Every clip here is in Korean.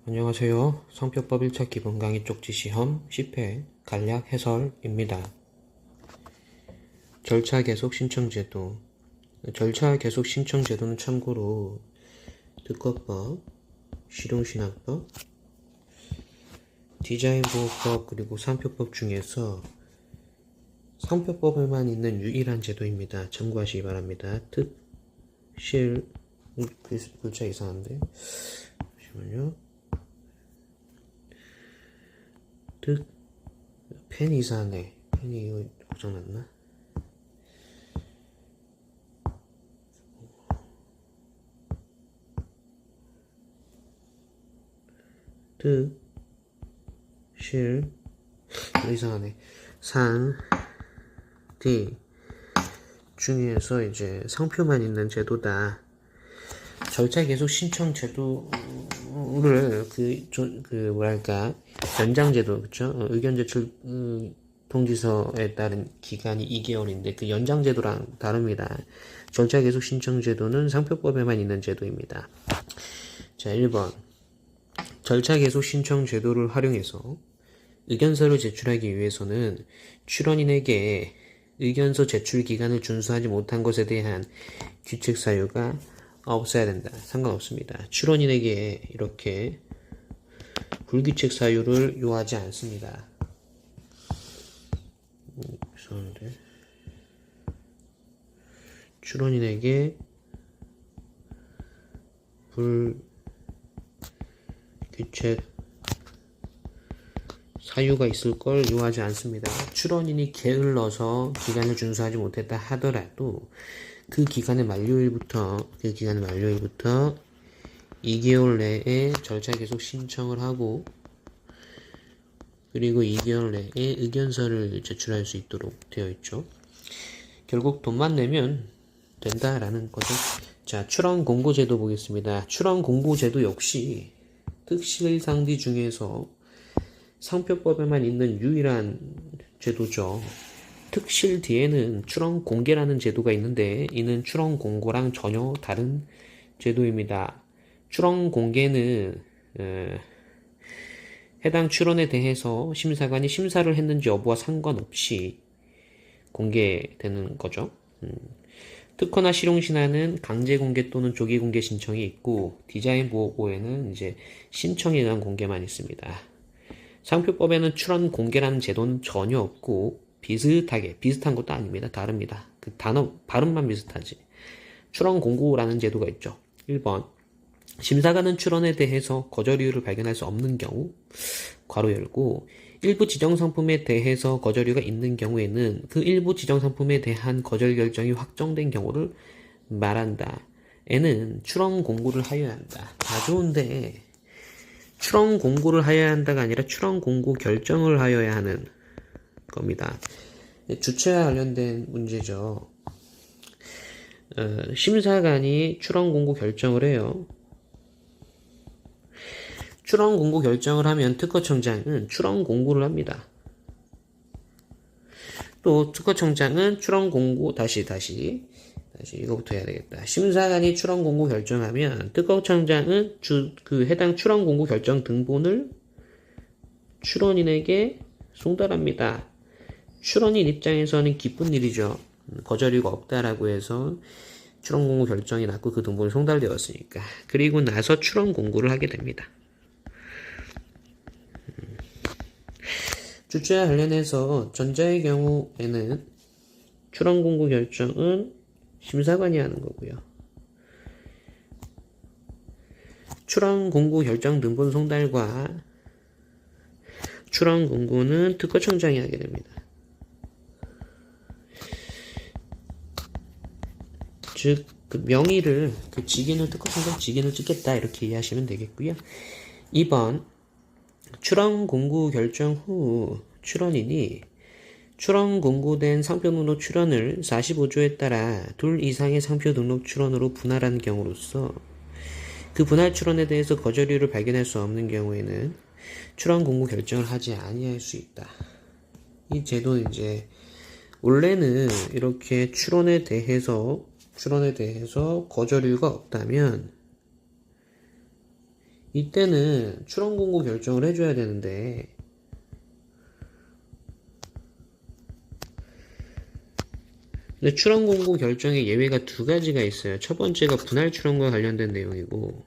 안녕하세요. 성표법 1차 기본 강의 쪽지 시험 10회 간략 해설입니다. 절차 계속 신청 제도. 절차 계속 신청 제도는 참고로 특허법, 실용신학법, 디자인보호법 그리고 상표법 중에서 상표법에만 있는 유일한 제도입니다. 참고하시기 바랍니다. 글자 이상한데? 잠시만요. 펜 이상해. 펜이 이거 고장났나? 이거 이상하네. 중에서 이제 상표만 있는 제도다. 절차 계속 신청 제도를 연장 제도, 그쵸? 의견 제출 통지서에 따른 기간이 2개월인데 그 연장 제도랑 다릅니다. 절차 계속 신청 제도는 상표법에만 있는 제도입니다. 자, 1번. 절차 계속 신청 제도를 활용해서 의견서를 제출하기 위해서는 출원인에게 의견서 제출 기간을 준수하지 못한 것에 대한 규칙 사유가 없어야 된다. 상관없습니다. 출원인에게 이렇게 불규칙 사유를 요하지 않습니다. 이상한데. 출원인에게 불규칙 사유가 있을 걸 요하지 않습니다. 출원인이 게을러서 기간을 준수하지 못했다 하더라도 그 기간의 만료일부터 2개월 내에 절차 계속 신청을 하고 그리고 2개월 내에 의견서를 제출할 수 있도록 되어 있죠. 결국 돈만 내면 된다라는 거죠. 자, 출원 공고 제도 보겠습니다. 출원 공고 제도 역시 특실상디 중에서 상표법에만 있는 유일한 제도죠. 특실 뒤에는 출원 공개라는 제도가 있는데 이는 출원 공고랑 전혀 다른 제도입니다. 출원 공개는 해당 출원에 대해서 심사관이 심사를 했는지 여부와 상관없이 공개되는 거죠. 특허나 실용신화는 강제 공개 또는 조기 공개 신청이 있고 디자인 보호에는 이제 신청에 의한 공개만 있습니다. 상표법에는 출원 공개라는 제도는 전혀 없고 비슷한 것도 아닙니다. 다릅니다. 그 단어 발음만 비슷하지. 출원 공고라는 제도가 있죠. 1번. 심사관은 출원에 대해서 거절 이유를 발견할 수 없는 경우 괄호 열고 일부 지정 상품에 대해서 거절 이유가 있는 경우에는 그 일부 지정 상품에 대한 거절 결정이 확정된 경우를 말한다. 에는 출원 공고를 하여야 한다. 다 좋은데 출원 공고를 하여야 한다가 아니라 출원 공고 결정을 하여야 하는 겁니다. 주체와 관련된 문제죠. 심사관이 출원 공고 결정을 해요. 출원 공고 결정을 하면 특허청장은 출원 공고를 합니다. 또 특허청장은 출원 공고 다시 이거부터 해야 되겠다. 심사관이 출원 공고 결정하면 특허청장은 해당 출원 공고 결정 등본을 출원인에게 송달합니다. 출원인 입장에서는 기쁜 일이죠. 거절 이유가 없다라고 해서 출원 공고 결정이 났고 그 등본이 송달되었으니까. 그리고 나서 출원 공고를 하게 됩니다. 주체와 관련해서 전자의 경우에는 출원 공고 결정은 심사관이 하는 거고요. 출원 공고 결정 등본 송달과 출원 공고는 특허청장이 하게 됩니다. 즉, 그 명의를, 특허청장 직인을 찍겠다 이렇게 이해하시면 되겠고요. 2번. 출원 공고 결정 후 출원인이 출원 공고된 상표 등록 출원을 45조에 따라 둘 이상의 상표 등록 출원으로 분할하는 경우로서 그 분할 출원에 대해서 거절 이유를 발견할 수 없는 경우에는 출원 공고 결정을 하지 아니할 수 있다. 이 제도는 이제 원래는 이렇게 출원에 대해서 거절 이유가 없다면 이때는 출원 공고 결정을 해줘야 되는데 근데 출원 공고 결정에 예외가 두 가지가 있어요. 첫 번째가 분할 출원과 관련된 내용이고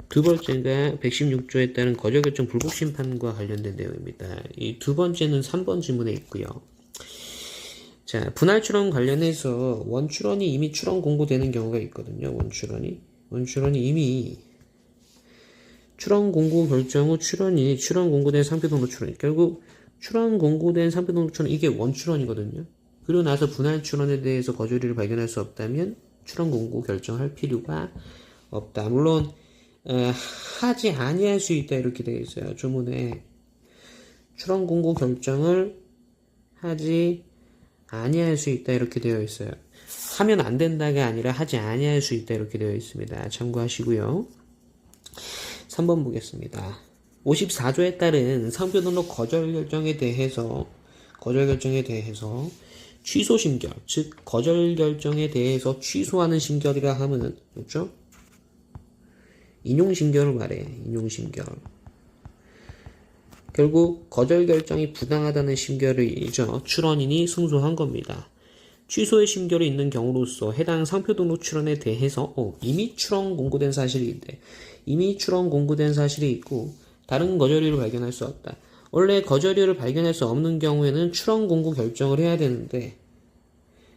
두 번째가 116조에 따른 거절결정 불복 심판과 관련된 내용입니다. 이 두 번째는 3번 지문에 있고요. 자, 분할 출원 관련해서 원출원이 이미 출원 공고되는 경우가 있거든요. 원출원이 이미 출원 공고 결정 후 출원 공고된 상표 등록 출원. 결국 출원 공고된 상표 등록 출원 이게 원출원이거든요. 그리고 나서 분할 출원에 대해서 거절을 발견할 수 없다면 출원 공고 결정할 필요가 없다. 물론 하지 아니할 수 있다 이렇게 되어 있어요. 조문에 출원 공고 결정을 하지 아니할 수 있다 이렇게 되어 있어요. 하면 안 된다가 아니라 하지 아니할 수 있다 이렇게 되어 있습니다. 참고하시고요. 3번 보겠습니다. 54조에 따른 상표 등록 거절 결정에 대해서 취소 심결, 즉 거절 결정에 대해서 취소하는 심결이라 하면 그렇죠? 인용 심결을 말해. 인용 심결. 결국 거절 결정이 부당하다는 심결이죠. 출원인이 승소한 겁니다. 취소의 심결이 있는 경우로서 해당 상표 등록 출원에 대해서 이미 출원 공고된 사실이 있고 다른 거절이유를 발견할 수 없다. 원래 거절이유를 발견할 수 없는 경우에는 출원 공고 결정을 해야 되는데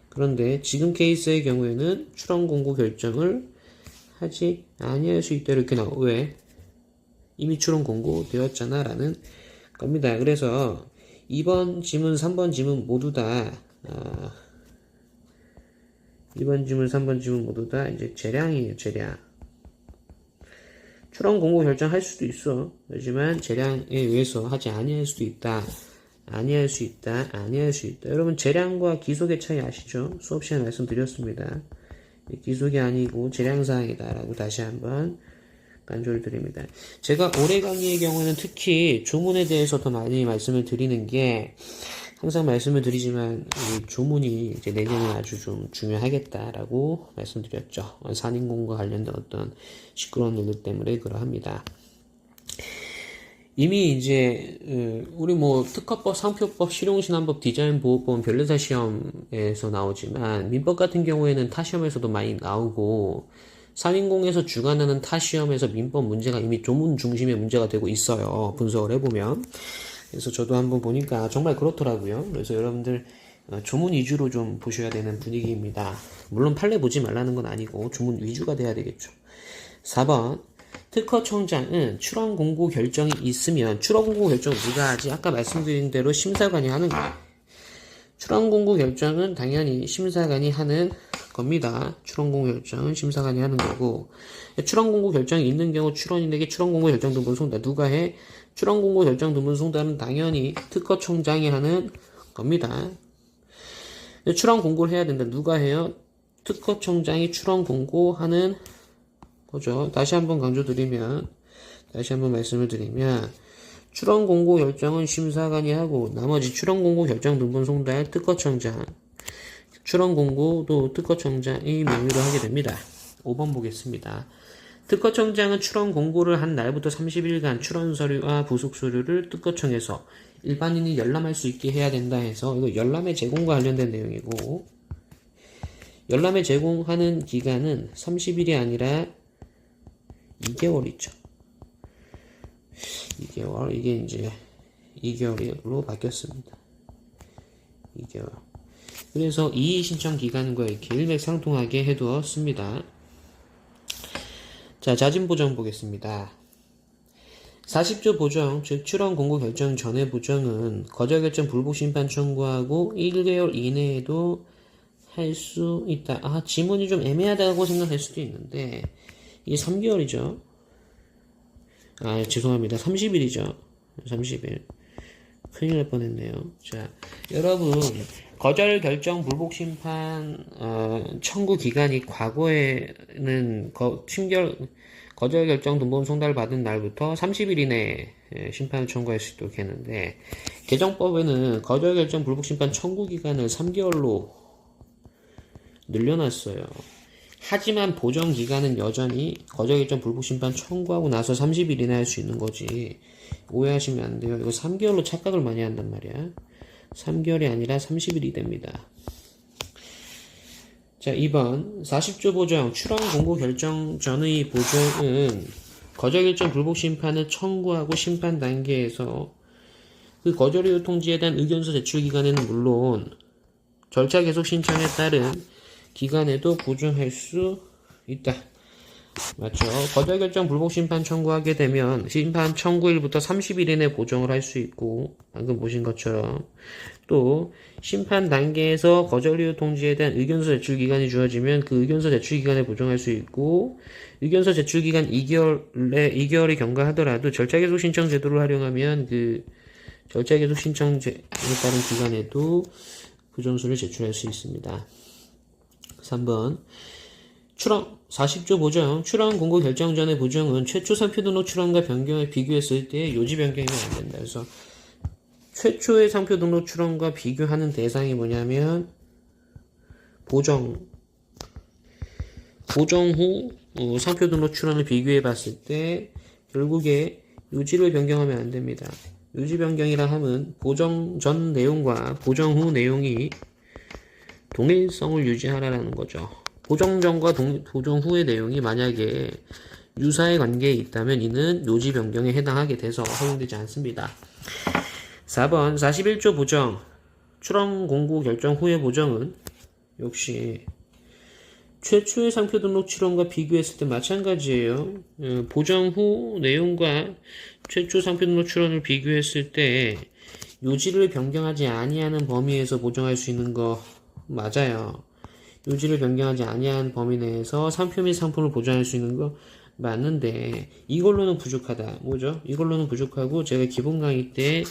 그런데 지금 케이스의 경우에는 출원 공고 결정을 하지 아니할 수 있다 이렇게 나와. 왜? 이미 출원 공고 되었잖아 라는 겁니다. 그래서 2번 지문 3번 지문 모두 다 2번 지문 3번 지문 모두 다 이제 재량이에요. 재량. 출원 공고 결정할 수도 있어. 하지만 재량에 의해서 하지 아니할 수도 있다. 아니할 수 있다. 여러분 재량과 기속의 차이 아시죠? 수업 시간에 말씀드렸습니다. 기속이 아니고 재량사항이다 라고 다시 한번 간조를 드립니다. 제가 올해 강의의 경우는 특히 조문에 대해서 더 많이 말씀을 드리는 게 항상 말씀을 드리지만 이 조문이 이제 내년에 아주 좀 중요하겠다라고 말씀드렸죠. 산인공과 관련된 어떤 시끄러운 일들 때문에 그러합니다. 이미 이제 우리 뭐 특허법, 상표법, 실용신안법, 디자인보호법, 변리사 시험에서 나오지만 민법 같은 경우에는 타 시험에서도 많이 나오고 산인공에서 주관하는 타 시험에서 민법 문제가 이미 조문 중심의 문제가 되고 있어요. 분석을 해보면. 그래서 저도 한번 보니까 정말 그렇더라고요. 그래서 여러분들 조문 위주로 좀 보셔야 되는 분위기입니다. 물론 판례 보지 말라는 건 아니고 조문 위주가 돼야 되겠죠. 4번 특허청장은 출원 공고 결정이 있으면 출원 공고 결정 누가 하지? 아까 말씀드린 대로 심사관이 하는 거예요. 출원 공고 결정은 당연히 심사관이 하는 겁니다. 출원 공고 결정은 심사관이 하는 거고 출원 공고 결정이 있는 경우 출원인에게 출원 공고 결정 등본 송달 누가 해? 출원 공고 결정 등본 송달은 당연히 특허청장이 하는 겁니다. 출원 공고를 해야 된다. 누가 해요? 특허청장이 출원 공고하는 거죠. 다시 한번 말씀을 드리면 출원 공고 결정은 심사관이 하고 나머지 출원 공고 결정 등본 송달 특허청장 출원 공고도 특허청장이 명의로 하게 됩니다. 5번 보겠습니다. 특허청장은 출원 공고를 한 날부터 30일간 출원 서류와 부속 서류를 특허청에서 일반인이 열람할 수 있게 해야 된다 해서 이거 열람의 제공과 관련된 내용이고 열람의 제공하는 기간은 30일이 아니라 2개월이죠. 2개월 이게 이제 2개월로 바뀌었습니다. 2개월. 그래서 이의 신청 기간과 이렇게 일맥상통하게 해두었습니다. 자, 자진 보정 보겠습니다. 40조 보정, 즉 출원 공고 결정 전의 보정은 거절 결정 불복 심판 청구하고 1개월 이내에도 할 수 있다. 지문이 좀 애매하다고 생각할 수도 있는데 이게 3개월이죠. 죄송합니다. 30일이죠. 30일. 큰일 날 뻔했네요. 자, 여러분 거절 결정 불복 심판 청구 기간이 과거에는 거절 결정 등본 송달 받은 날부터 30일 이내에 심판을 청구할 수 있도록 했는데 개정법에는 거절 결정 불복 심판 청구 기간을 3개월로 늘려놨어요. 하지만 보정 기간은 여전히 거절결정 불복 심판 청구하고 나서 30일 이내 할 수 있는 거지. 오해하시면 안 돼요. 이거 3개월로 착각을 많이 한단 말이야. 3개월이 아니라 30일이 됩니다. 자, 2번 40조 보정 출원 공고 결정 전의 보정은 거절결정 불복 심판을 청구하고 심판 단계에서 그 거절 이유 통지에 대한 의견서 제출 기간에는 물론 절차 계속 신청에 따른 기간에도 보정할 수 있다. 맞죠? 거절결정 불복 심판 청구하게 되면 심판 청구일부터 30일 이내 보정을 할 수 있고 방금 보신 것처럼 또 심판 단계에서 거절 이유 통지에 대한 의견서 제출 기간이 주어지면 그 의견서 제출 기간에 보정할 수 있고 의견서 제출 기간 2개월이 경과하더라도 절차 계속 신청 제도를 활용하면 그 절차 계속 신청에 따른 기간에도 보정서를 제출할 수 있습니다. 3번 출원 40조 보정 출원 공고 결정 전의 보정은 최초 상표 등록 출원과 변경을 비교했을 때 요지 변경이면 안 된다. 그래서 최초의 상표 등록 출원과 비교하는 대상이 뭐냐면 보정 후 상표 등록 출원을 비교해 봤을 때 결국에 요지를 변경하면 안 됩니다. 요지 변경이라 함은 보정 전 내용과 보정 후 내용이 동일성을 유지하라는 거죠. 보정 전과 보정 후의 내용이 만약에 유사의 관계에 있다면 이는 요지 변경에 해당하게 돼서 허용되지 않습니다. 4번 41조 보정 출원 공고 결정 후의 보정은 역시 최초의 상표 등록 출원과 비교했을 때 마찬가지예요. 보정 후 내용과 최초 상표 등록 출원을 비교했을 때 요지를 변경하지 아니하는 범위에서 보정할 수 있는 거 맞아요. 요지를 변경하지 아니한 범위 내에서 상표 및 상품을 보정할 수 있는 거 맞는데 이걸로는 부족하다. 뭐죠? 이걸로는 부족하고 제가 기본 강의 때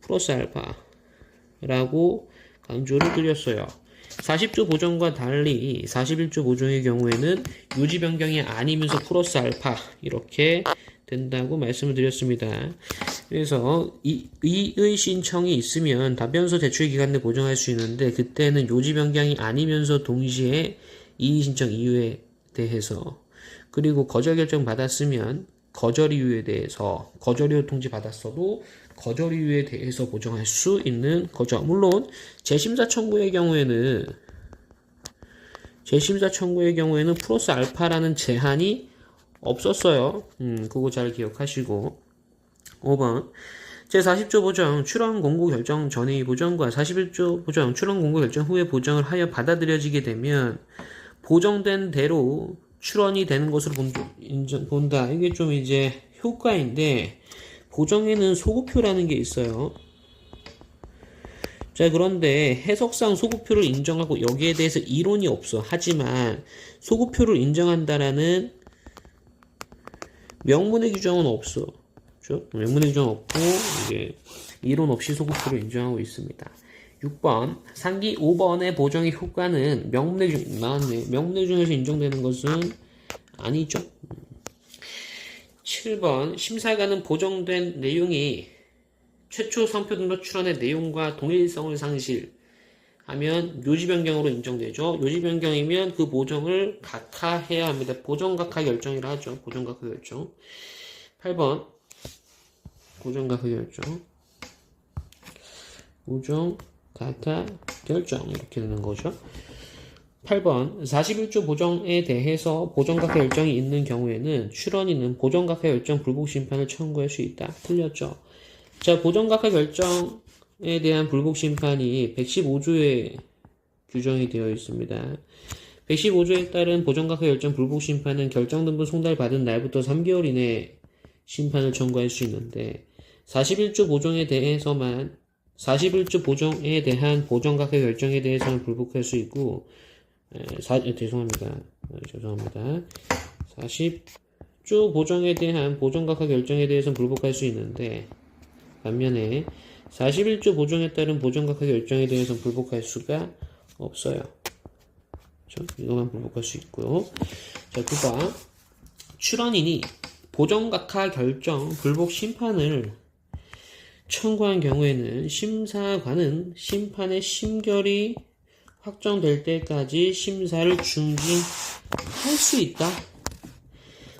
플러스 알파라고 강조를 드렸어요. 40조 보정과 달리 41조 보정의 경우에는 요지 변경이 아니면서 플러스 알파 이렇게 된다고 말씀을 드렸습니다. 그래서 이의 신청이 있으면 답변서 제출 기간 내 보정할 수 있는데 그때는 요지 변경이 아니면서 동시에 이의 신청 이유에 대해서 그리고 거절 결정 받았으면 거절 이유에 대해서 거절 이유 통지 받았어도 거절 이유에 대해서 보정할 수 있는 거죠. 물론 재심사 청구의 경우에는 플러스 알파라는 제한이 없었어요. 그거 잘 기억하시고 5번 제40조 보정 출원 공고 결정 전의 보정과 41조 보정 출원 공고 결정 후의 보정을 하여 받아들여지게 되면 보정된 대로 출원이 되는 것으로 본다. 이게 좀 이제 효과인데 보정에는 소급표라는 게 있어요. 자, 그런데 해석상 소급표를 인정하고 여기에 대해서 이론이 없어. 하지만 소급표를 인정한다라는 명문의 규정은 없어. 그렇죠? 명문의 규정 없고 이게 이론 없이 소급표를 인정하고 있습니다. 6번 상기 5번의 보정의 효과는 명문의 규정에서 인정되는 것은 아니죠. 7번 심사관은 보정된 내용이 최초 상표 등록 출원의 내용과 동일성을 상실하면 요지 변경으로 인정되죠. 요지 변경이면 그 보정을 각하해야 합니다. 보정 각하 결정이라 하죠. 보정 각하 결정. 8번 보정 각하 결정. 보정 각하 결정 이렇게 되는 거죠. 8번 41조 보정에 대해서 보정각하 결정이 있는 경우에는 출원인은 보정각하 결정 불복 심판을 청구할 수 있다. 틀렸죠. 자, 보정각하 결정에 대한 불복 심판이 115조에 규정이 되어 있습니다. 115조에 따른 보정각하 결정 불복 심판은 결정 등본 송달받은 날부터 3개월 이내 심판을 청구할 수 있는데 41조 보정에 대해서만 41조 보정에 대한 보정각하 결정에 대해서는 불복할 수 있고 죄송합니다. 40조 보정에 대한 보정각하 결정에 대해서는 불복할 수 있는데 반면에 41조 보정에 따른 보정각하 결정에 대해서는 불복할 수가 없어요. 그렇죠? 이거만 불복할 수 있고요. 자, 9번 출원인이 보정각하 결정 불복 심판을 청구한 경우에는 심사관은 심판의 심결이 확정될 때까지 심사를 중지할 수 있다.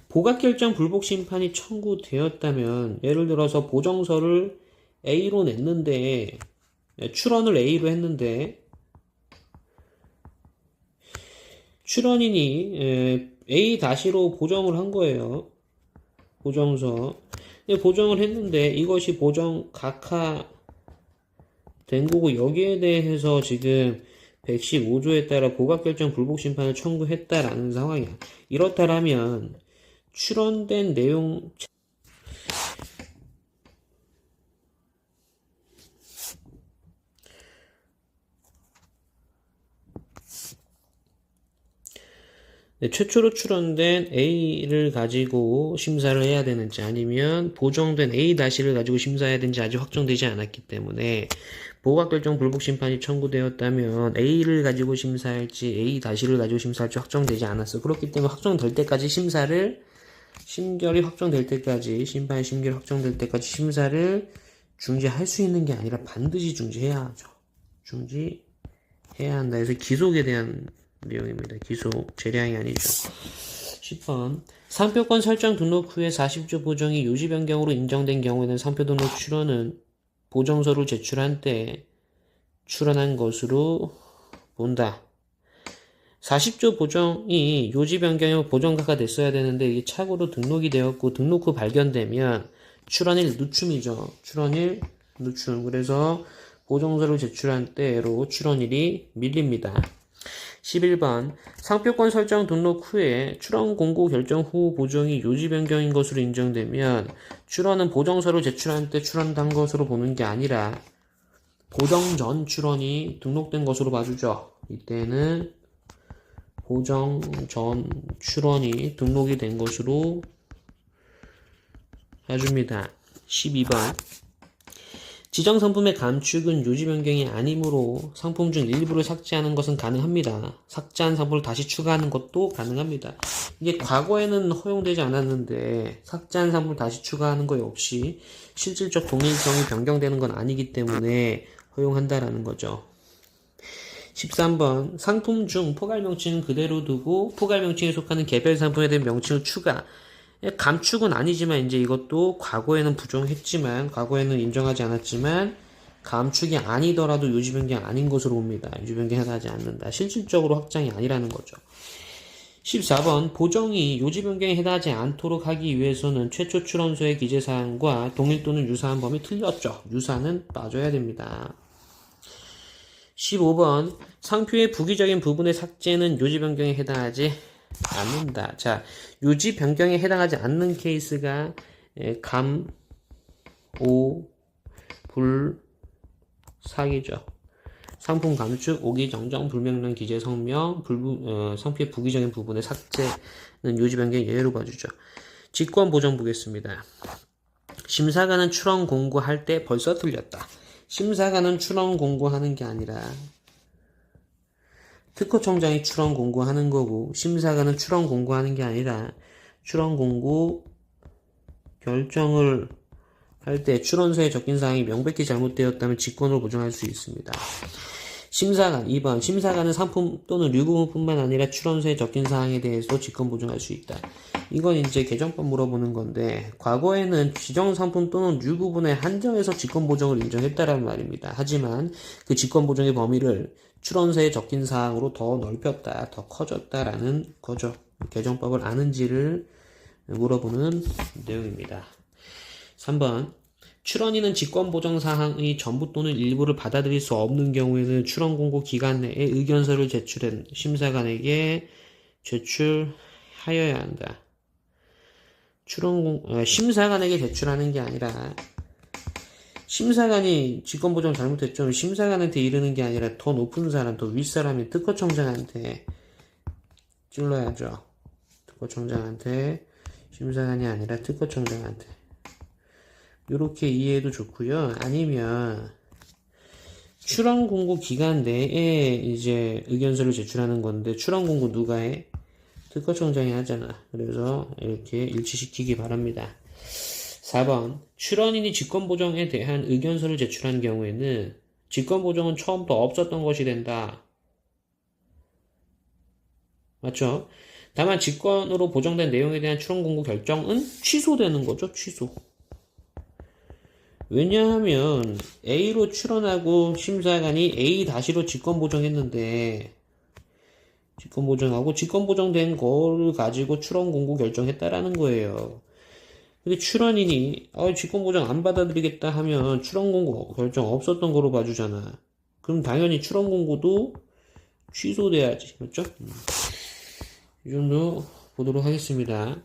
보각결정 불복 심판이 청구되었다면, 예를 들어서 보정서를 A로 냈는데, 출원을 A로 했는데, 출원인이 A-로 보정을 한 거예요. 보정서. 보정을 했는데 이것이 보정 각하된 거고, 여기에 대해서 지금 115조에 따라 보각결정 불복 심판을 청구했다라는 상황이야. 이렇다라면 출원된 내용 최초로 출원된 A를 가지고 심사를 해야 되는지, 아니면 보정된 A-를 가지고 심사해야 되는지 아직 확정되지 않았기 때문에, 보각결정 불복 심판이 청구되었다면 A를 가지고 심사할지 A-를 가지고 심사할지 확정되지 않았어. 그렇기 때문에 확정될 때까지 심결이 확정될 때까지, 심판의 심결이 확정될 때까지 심사를 중지할 수 있는 게 아니라 반드시 중지해야 하죠. 중지해야 한다 해서 기속에 대한 내용입니다. 기속, 재량이 아니죠. 10번. 상표권 설정 등록 후에 40조 보정이 요지 변경으로 인정된 경우에는 상표 등록 출원은 보정서를 제출한 때 출원한 것으로 본다. 40조 보정이 요지 변경이고 보정가가 됐어야 되는데, 이게 착오로 등록이 되었고 등록 후 발견되면 출원일 누춤이죠. 출원일 누춤. 그래서 보정서를 제출한 때로 출원일이 밀립니다. 11번. 상표권 설정 등록 후에 출원 공고 결정 후 보정이 요지 변경인 것으로 인정되면 출원은 보정서를 제출한 때 출원한 것으로 보는 게 아니라 보정 전 출원이 등록된 것으로 봐주죠. 이때는 보정 전 출원이 등록이 된 것으로 봐줍니다. 12번. 지정 상품의 감축은 요지 변경이 아니므로 상품 중 일부를 삭제하는 것은 가능합니다. 삭제한 상품을 다시 추가하는 것도 가능합니다. 이게 과거에는 허용되지 않았는데, 삭제한 상품을 다시 추가하는 거 역시 실질적 동일성이 변경되는 건 아니기 때문에 허용한다라는 거죠. 13번. 상품 중 포괄 명칭은 그대로 두고 포괄 명칭에 속하는 개별 상품에 대한 명칭을 추가. 감축은 아니지만 이제 이것도 과거에는 부정했지만, 과거에는 인정하지 않았지만, 감축이 아니더라도 요지 변경 아닌 것으로 봅니다. 요지 변경 해당하지 않는다. 실질적으로 확장이 아니라는 거죠. 14번. 보정이 요지 변경에 해당하지 않도록 하기 위해서는 최초 출원서의 기재사항과 동일 또는 유사한 범위 틀렸죠. 유사는 빠져야 됩니다. 15번. 상표의 부기적인 부분의 삭제는 요지 변경에 해당하지 않는다. 자, 요지 변경에 해당하지 않는 케이스가 감, 오, 불, 사기죠. 상품 감축, 오기, 정정, 불명령, 기재, 성명, 상표의 부기적인 부분의 삭제는 요지 변경의 예외로 봐주죠. 직권 보정 보겠습니다. 심사관은 출원 공고할 때 벌써 틀렸다. 심사관은 출원 공고하는 게 아니라 특허청장이 출원 공고하는 거고, 심사관은 출원 공고하는 게 아니라 출원 공고 결정을 할 때 출원서에 적힌 사항이 명백히 잘못되었다면 직권으로 보정할 수 있습니다. 심사관 2번. 심사관은 상품 또는 류부분뿐만 아니라 출원서에 적힌 사항에 대해서 직권 보정할 수 있다. 이건 이제 개정법 물어보는 건데, 과거에는 지정 상품 또는 류부분에 한정해서 직권 보정을 인정했다라는 말입니다. 하지만 그 직권 보정의 범위를 출원서에 적힌 사항으로 더 넓혔다, 더 커졌다라는 거죠. 개정법을 아는지를 물어보는 내용입니다. 3번. 출원인은 직권 보정 사항의 전부 또는 일부를 받아들일 수 없는 경우에는 출원 공고 기간 내에 의견서를 제출한 심사관에게 제출하여야 한다. 심사관에게 제출하는 게 아니라, 심사관이 직권 보정 잘못했죠. 심사관한테 이르는 게 아니라 더 높은 사람, 더 윗사람인 특허청장한테 찔러야죠. 특허청장한테, 심사관이 아니라 특허청장한테. 이렇게 이해해도 좋고요. 아니면 출원 공고 기간 내에 이제 의견서를 제출하는 건데, 출원 공고 누가 해? 특허청장이 하잖아. 그래서 이렇게 일치시키기 바랍니다. 4번. 출원인이 직권보정에 대한 의견서를 제출한 경우에는 직권보정은 처음부터 없었던 것이 된다. 맞죠? 다만 직권으로 보정된 내용에 대한 출원 공고 결정은 취소되는 거죠. 취소. 왜냐하면 A로 출원하고 심사관이 A-로 직권 보정했는데 직권 보정하고 직권 보정된 거를 가지고 출원 공고 결정했다라는 거예요. 근데 출원인이 직권 보정 안 받아들이겠다 하면 출원 공고 결정 없었던 거로 봐주잖아. 그럼 당연히 출원 공고도 취소돼야지. 맞죠? 이 정도 보도록 하겠습니다.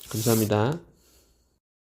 감사합니다.